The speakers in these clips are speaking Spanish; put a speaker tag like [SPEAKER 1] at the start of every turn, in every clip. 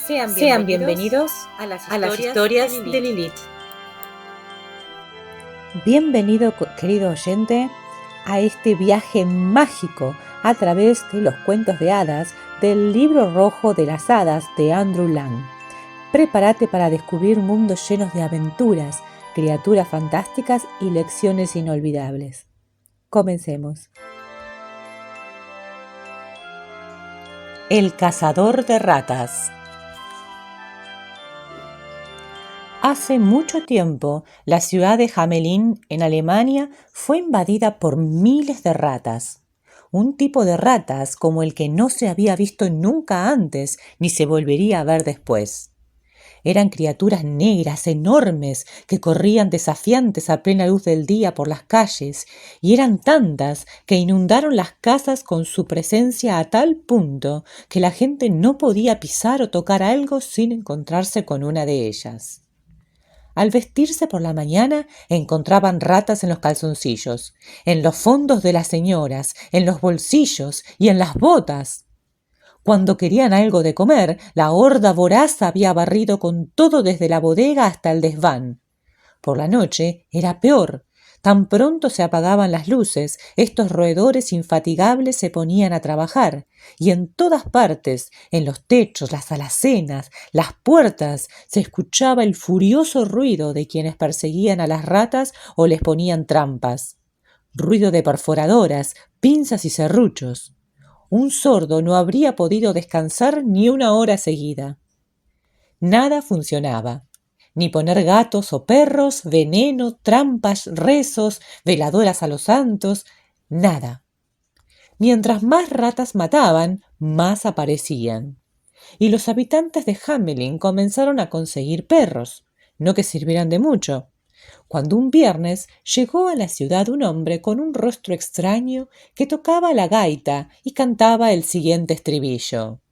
[SPEAKER 1] Sean bienvenidos a las historias de Lilith.
[SPEAKER 2] Bienvenido, querido oyente, a este viaje mágico a través de los cuentos de hadas del libro rojo de las hadas de Andrew Lang. Prepárate para descubrir mundos llenos de aventuras, criaturas fantásticas y lecciones inolvidables. Comencemos. El cazador de ratas. Hace mucho tiempo, la ciudad de Hamelin, en Alemania, fue invadida por miles de ratas. Un tipo de ratas como el que no se había visto nunca antes ni se volvería a ver después. Eran criaturas negras enormes que corrían desafiantes a plena luz del día por las calles, y eran tantas que inundaron las casas con su presencia a tal punto que la gente no podía pisar o tocar algo sin encontrarse con una de ellas. Al vestirse por la mañana encontraban ratas en los calzoncillos, en los fondos de las señoras, en los bolsillos y en las botas. Cuando querían algo de comer, la horda voraz había barrido con todo desde la bodega hasta el desván. Por la noche era peor. Tan pronto se apagaban las luces, estos roedores infatigables se ponían a trabajar, y en todas partes, en los techos, las alacenas, las puertas, se escuchaba el furioso ruido de quienes perseguían a las ratas o les ponían trampas. Ruido de perforadoras, pinzas y serruchos. Un sordo no habría podido descansar ni una hora seguida. Nada funcionaba. Ni poner gatos o perros, veneno, trampas, rezos, veladoras a los santos, nada. Mientras más ratas mataban, más aparecían. Y los habitantes de Hamelin comenzaron a conseguir perros, no que sirvieran de mucho. Cuando un viernes llegó a la ciudad un hombre con un rostro extraño que tocaba la gaita y cantaba el siguiente estribillo: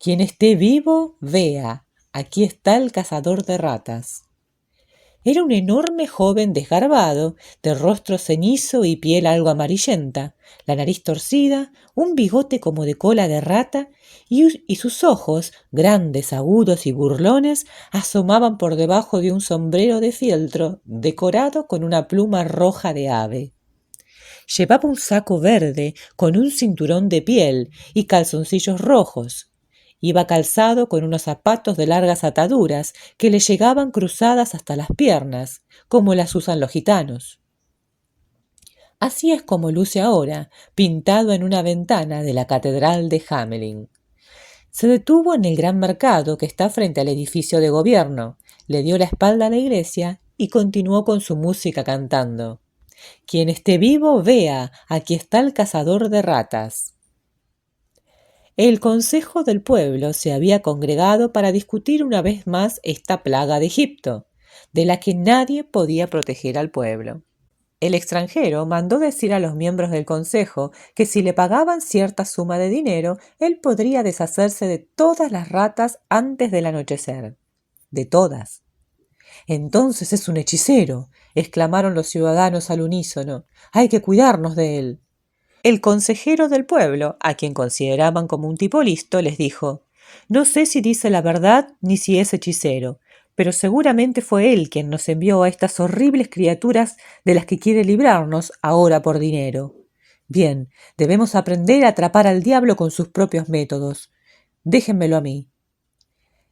[SPEAKER 2] «Quien esté vivo, vea. Aquí está el cazador de ratas». Era un enorme joven desgarbado, de rostro cenizo y piel algo amarillenta, la nariz torcida, un bigote como de cola de rata y sus ojos, grandes, agudos y burlones, asomaban por debajo de un sombrero de fieltro decorado con una pluma roja de ave. Llevaba un saco verde con un cinturón de piel y calzoncillos rojos. Iba calzado con unos zapatos de largas ataduras que le llegaban cruzadas hasta las piernas, como las usan los gitanos. Así es como luce ahora, pintado en una ventana de la catedral de Hamelin. Se detuvo en el gran mercado que está frente al edificio de gobierno, le dio la espalda a la iglesia y continuó con su música cantando: «Quien esté vivo, vea, aquí está el cazador de ratas». El consejo del pueblo se había congregado para discutir una vez más esta plaga de Egipto, de la que nadie podía proteger al pueblo. El extranjero mandó decir a los miembros del consejo que si le pagaban cierta suma de dinero, él podría deshacerse de todas las ratas antes del anochecer. De todas. «Entonces es un hechicero», exclamaron los ciudadanos al unísono. «Hay que cuidarnos de él». El consejero del pueblo, a quien consideraban como un tipo listo, les dijo: «No sé si dice la verdad ni si es hechicero, pero seguramente fue él quien nos envió a estas horribles criaturas de las que quiere librarnos ahora por dinero. Bien, debemos aprender a atrapar al diablo con sus propios métodos. Déjenmelo a mí».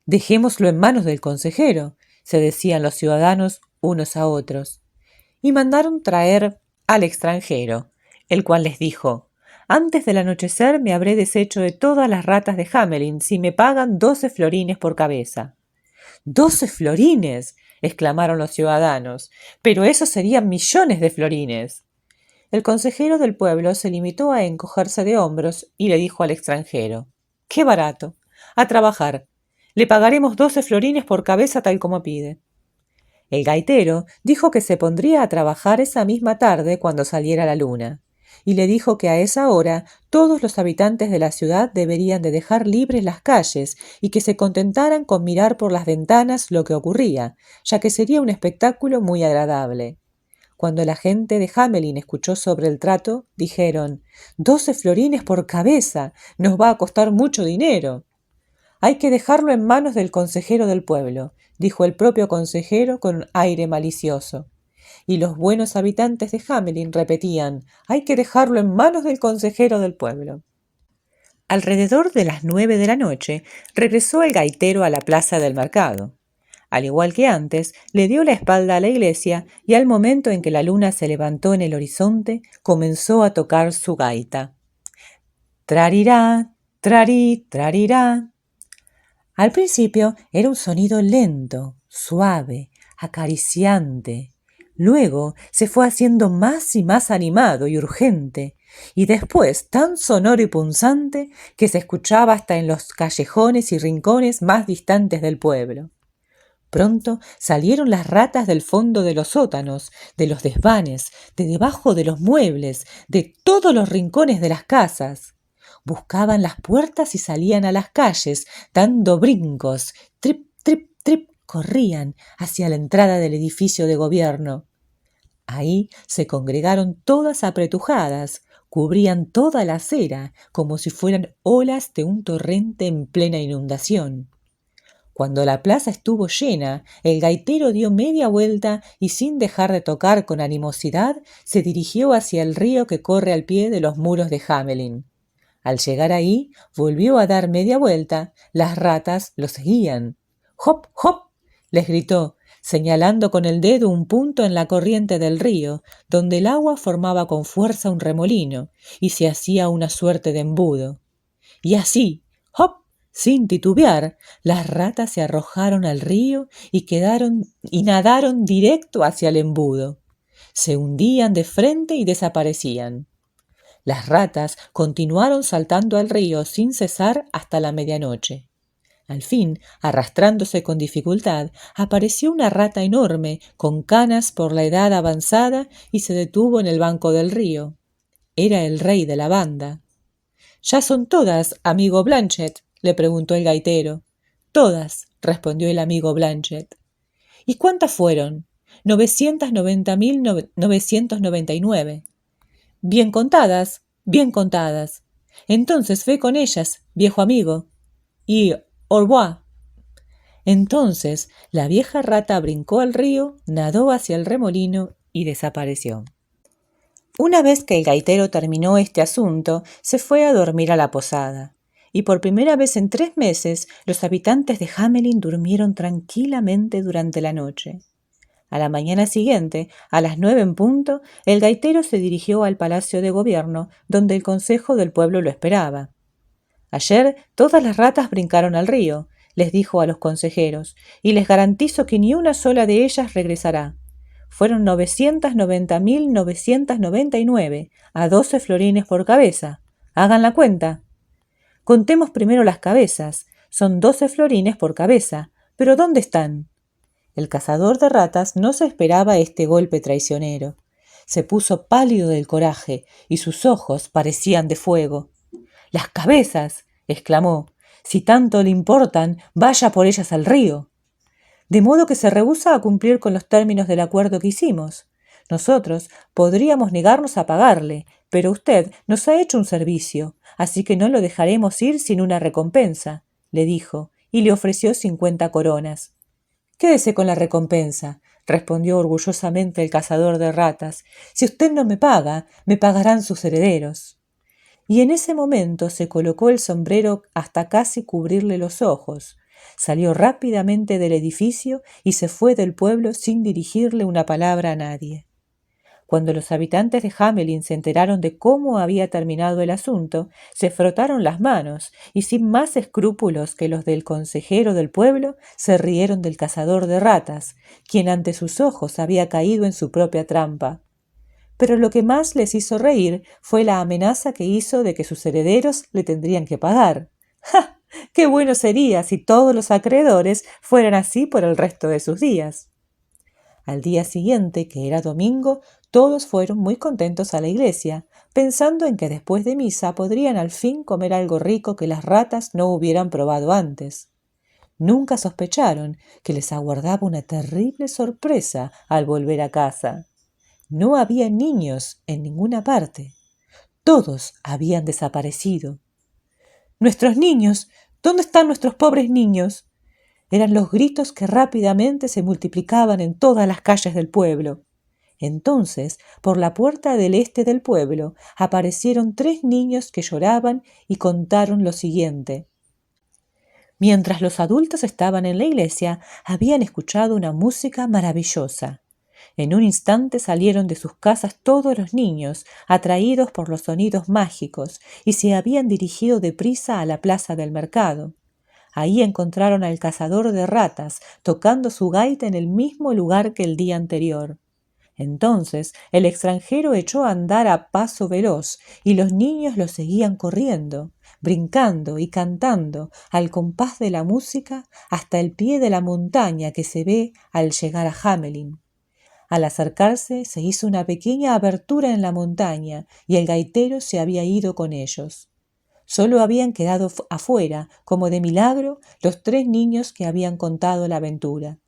[SPEAKER 2] «Dejémoslo en manos del consejero», se decían los ciudadanos unos a otros, y mandaron traer al extranjero, el cual les dijo: «Antes del anochecer me habré deshecho de todas las ratas de Hamelin si me pagan 12 florines por cabeza». «¡12 florines!», exclamaron los ciudadanos. «Pero eso serían millones de florines». El consejero del pueblo se limitó a encogerse de hombros y le dijo al extranjero: «¡Qué barato! A trabajar. Le pagaremos 12 florines por cabeza tal como pide». El gaitero dijo que se pondría a trabajar esa misma tarde cuando saliera la luna, y le dijo que a esa hora todos los habitantes de la ciudad deberían de dejar libres las calles y que se contentaran con mirar por las ventanas lo que ocurría, ya que sería un espectáculo muy agradable. Cuando la gente de Hamelin escuchó sobre el trato, dijeron: «12 florines por cabeza, nos va a costar mucho dinero». Hay que dejarlo en manos del consejero del pueblo, dijo el propio consejero con un aire malicioso. Y los buenos habitantes de Hamelin repetían: hay que dejarlo en manos del consejero del pueblo. Alrededor de las 9 de la noche regresó el gaitero a la plaza del mercado. Al igual que antes, le dio la espalda a la iglesia y al momento en que la luna se levantó en el horizonte, comenzó a tocar su gaita. Trarirá, trarí, trarirá. Al principio era un sonido lento, suave, acariciante. Luego se fue haciendo más y más animado y urgente, y después tan sonoro y punzante que se escuchaba hasta en los callejones y rincones más distantes del pueblo. Pronto salieron las ratas del fondo de los sótanos, de los desvanes, de debajo de los muebles, de todos los rincones de las casas. Buscaban las puertas y salían a las calles, dando brincos. Trip, trip, trip, corrían hacia la entrada del edificio de gobierno. Ahí se congregaron todas apretujadas, cubrían toda la acera, como si fueran olas de un torrente en plena inundación. Cuando la plaza estuvo llena, el gaitero dio media vuelta y sin dejar de tocar con animosidad, se dirigió hacia el río que corre al pie de los muros de Hamelin. Al llegar ahí, volvió a dar media vuelta. Las ratas lo seguían. ¡Hop, hop!, les gritó, señalando con el dedo un punto en la corriente del río, donde el agua formaba con fuerza un remolino y se hacía una suerte de embudo. Y así, ¡hop!, sin titubear, las ratas se arrojaron al río y nadaron directo hacia el embudo. Se hundían de frente y desaparecían. Las ratas continuaron saltando al río sin cesar hasta la medianoche. Al fin, arrastrándose con dificultad, apareció una rata enorme, con canas por la edad avanzada, y se detuvo en el banco del río. Era el rey de la banda. —¿Ya son todas, amigo Blanchet? —le preguntó el gaitero. —Todas —respondió el amigo Blanchet. —¿Y cuántas fueron? 990.999. —Bien contadas, bien contadas. Entonces ve con ellas, viejo amigo. Y au revoir. Entonces la vieja rata brincó al río, nadó hacia el remolino y desapareció. Una vez que el gaitero terminó este asunto, se fue a dormir a la posada. Y por primera vez en 3 meses, los habitantes de Hamelin durmieron tranquilamente durante la noche. A la mañana siguiente, a las 9 en punto, el gaitero se dirigió al palacio de gobierno, donde el consejo del pueblo lo esperaba. Ayer todas las ratas brincaron al río, les dijo a los consejeros, y les garantizo que ni una sola de ellas regresará. Fueron 990.999, a 12 florines por cabeza. Hagan la cuenta. Contemos primero las cabezas. Son 12 florines por cabeza. ¿Pero dónde están? El cazador de ratas no se esperaba este golpe traicionero. Se puso pálido del coraje y sus ojos parecían de fuego. —¡Las cabezas! —exclamó. —Si tanto le importan, vaya por ellas al río. De modo que se rehúsa a cumplir con los términos del acuerdo que hicimos. Nosotros podríamos negarnos a pagarle, pero usted nos ha hecho un servicio, así que no lo dejaremos ir sin una recompensa —le dijo, y le ofreció 50 coronas. —Quédese con la recompensa —respondió orgullosamente el cazador de ratas—. Si usted no me paga, me pagarán sus herederos. Y en ese momento se colocó el sombrero hasta casi cubrirle los ojos. Salió rápidamente del edificio y se fue del pueblo sin dirigirle una palabra a nadie. Cuando los habitantes de Hamelin se enteraron de cómo había terminado el asunto, se frotaron las manos y sin más escrúpulos que los del consejero del pueblo, se rieron del cazador de ratas, quien ante sus ojos había caído en su propia trampa. Pero lo que más les hizo reír fue la amenaza que hizo de que sus herederos le tendrían que pagar. ¡Ja! ¡Qué bueno sería si todos los acreedores fueran así por el resto de sus días! Al día siguiente, que era domingo, todos fueron muy contentos a la iglesia, pensando en que después de misa podrían al fin comer algo rico que las ratas no hubieran probado antes. Nunca sospecharon que les aguardaba una terrible sorpresa al volver a casa. No había niños en ninguna parte. Todos habían desaparecido. —¡Nuestros niños! ¿Dónde están nuestros pobres niños? Eran los gritos que rápidamente se multiplicaban en todas las calles del pueblo. Entonces, por la puerta del este del pueblo, aparecieron 3 niños que lloraban y contaron lo siguiente. Mientras los adultos estaban en la iglesia, habían escuchado una música maravillosa. En un instante salieron de sus casas todos los niños, atraídos por los sonidos mágicos, y se habían dirigido deprisa a la plaza del mercado. Ahí encontraron al cazador de ratas, tocando su gaita en el mismo lugar que el día anterior. Entonces el extranjero echó a andar a paso veloz, y los niños lo seguían corriendo, brincando y cantando al compás de la música hasta el pie de la montaña que se ve al llegar a Hamelin. Al acercarse se hizo una pequeña abertura en la montaña y el gaitero se había ido con ellos. Solo habían quedado afuera, como de milagro, los 3 niños que habían contado la aventura.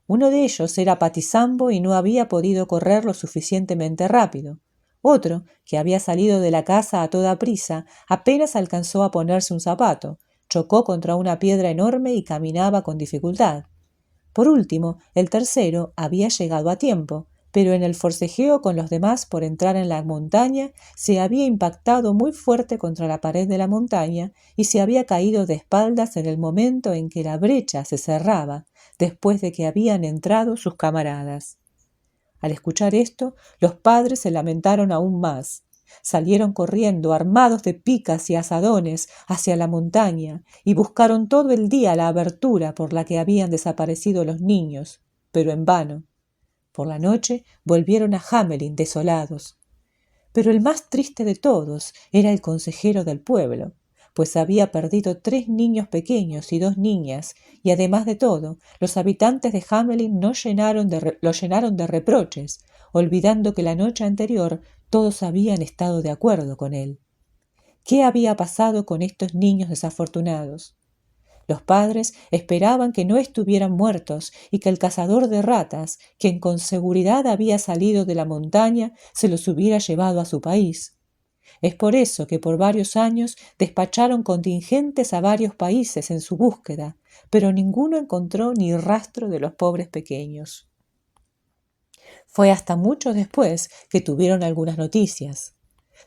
[SPEAKER 2] Uno de ellos era Patizambo y no había podido correr lo suficientemente rápido. Otro, que había salido de la casa a toda prisa, apenas alcanzó a ponerse un zapato, chocó contra una piedra enorme y caminaba con dificultad. Por último, el tercero había llegado a tiempo, pero en el forcejeo con los demás por entrar en la montaña se había impactado muy fuerte contra la pared de la montaña y se había caído de espaldas en el momento en que la brecha se cerraba, después de que habían entrado sus camaradas. Al escuchar esto, los padres se lamentaron aún más. Salieron corriendo, armados de picas y azadones, hacia la montaña y buscaron todo el día la abertura por la que habían desaparecido los niños, pero en vano. Por la noche volvieron a Hamelin desolados. Pero el más triste de todos era el consejero del pueblo, pues había perdido 3 niños pequeños y 2 niñas, y además de todo, los habitantes de Hamelin lo llenaron de reproches, olvidando que la noche anterior todos habían estado de acuerdo con él. ¿Qué había pasado con estos niños desafortunados? Los padres esperaban que no estuvieran muertos y que el cazador de ratas, quien con seguridad había salido de la montaña, se los hubiera llevado a su país. Es por eso que por varios años despacharon contingentes a varios países en su búsqueda, pero ninguno encontró ni rastro de los pobres pequeños. Fue hasta mucho después que tuvieron algunas noticias.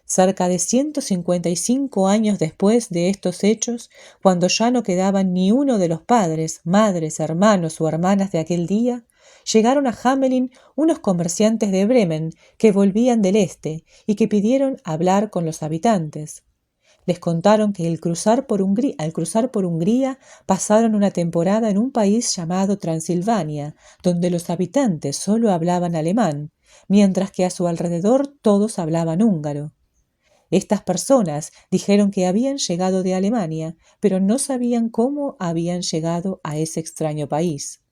[SPEAKER 2] Cerca de 155 años después de estos hechos, cuando ya no quedaban ni uno de los padres, madres, hermanos o hermanas de aquel día, llegaron a Hamelin unos comerciantes de Bremen que volvían del este y que pidieron hablar con los habitantes. Les contaron que al cruzar por Hungría pasaron una temporada en un país llamado Transilvania, donde los habitantes solo hablaban alemán, mientras que a su alrededor todos hablaban húngaro. Estas personas dijeron que habían llegado de Alemania, pero no sabían cómo habían llegado a ese extraño país.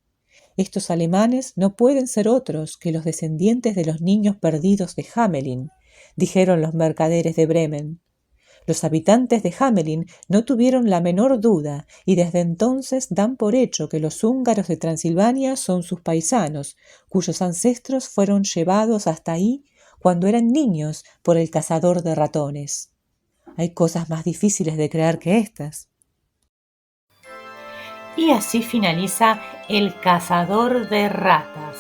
[SPEAKER 2] Estos alemanes no pueden ser otros que los descendientes de los niños perdidos de Hamelin, dijeron los mercaderes de Bremen. Los habitantes de Hamelin no tuvieron la menor duda y desde entonces dan por hecho que los húngaros de Transilvania son sus paisanos, cuyos ancestros fueron llevados hasta ahí cuando eran niños por el cazador de ratones. Hay cosas más difíciles de creer que estas.
[SPEAKER 3] Y así finaliza El cazador de ratas.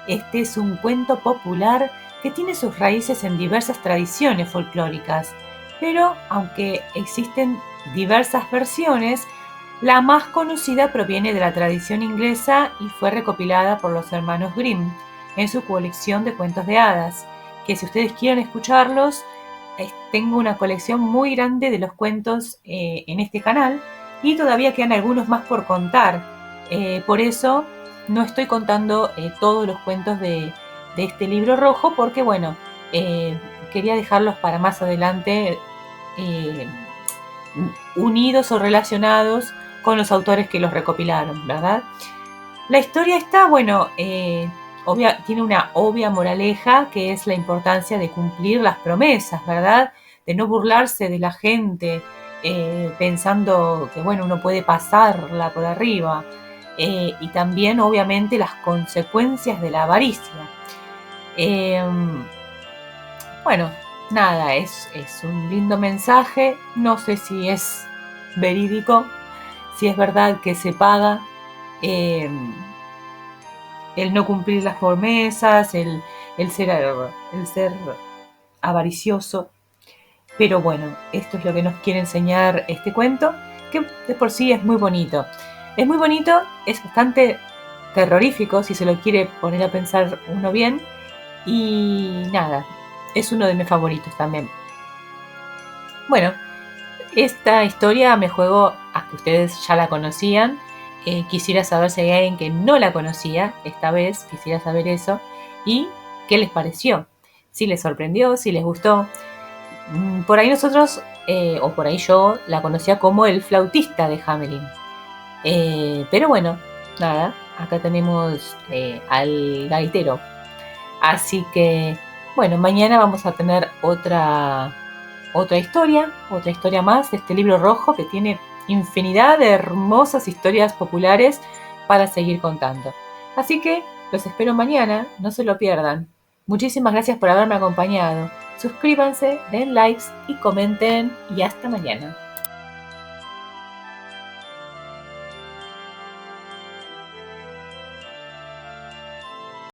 [SPEAKER 3] Este es un cuento popular que tiene sus raíces en diversas tradiciones folclóricas, pero aunque existen diversas versiones, la más conocida proviene de la tradición inglesa y fue recopilada por los hermanos Grimm en su colección de cuentos de hadas, que si ustedes quieren escucharlos, tengo una colección muy grande de los cuentos en este canal y todavía quedan algunos más por contar. Por eso no estoy contando todos los cuentos de este libro rojo porque, bueno, quería dejarlos para más adelante unidos o relacionados con los autores que los recopilaron, ¿verdad? La historia está, bueno, tiene una obvia moraleja que es la importancia de cumplir las promesas, ¿verdad? De no burlarse de la gente pensando que, bueno, uno puede pasarla por arriba. Y también, obviamente, las consecuencias de la avaricia. Bueno, nada, es un lindo mensaje. No sé si es verídico, si es verdad que se paga el no cumplir las promesas, el ser avaricioso. Pero bueno, esto es lo que nos quiere enseñar este cuento, que de por sí es muy bonito. Es muy bonito, es bastante terrorífico si se lo quiere poner a pensar uno bien. Y nada, es uno de mis favoritos también. Bueno, esta historia me juego a que ustedes ya la conocían. Quisiera saber si hay alguien que no la conocía esta vez, quisiera saber eso. Y qué les pareció, si les sorprendió, si les gustó. Por ahí nosotros, o por ahí yo, la conocía como el flautista de Hamelin. Pero bueno, nada, acá tenemos al gaitero. Así que, bueno, mañana vamos a tener otra historia más de este libro rojo que tiene infinidad de hermosas historias populares para seguir contando. Así que los espero mañana, no se lo pierdan. Muchísimas gracias por haberme acompañado. Suscríbanse, den likes y comenten y hasta mañana.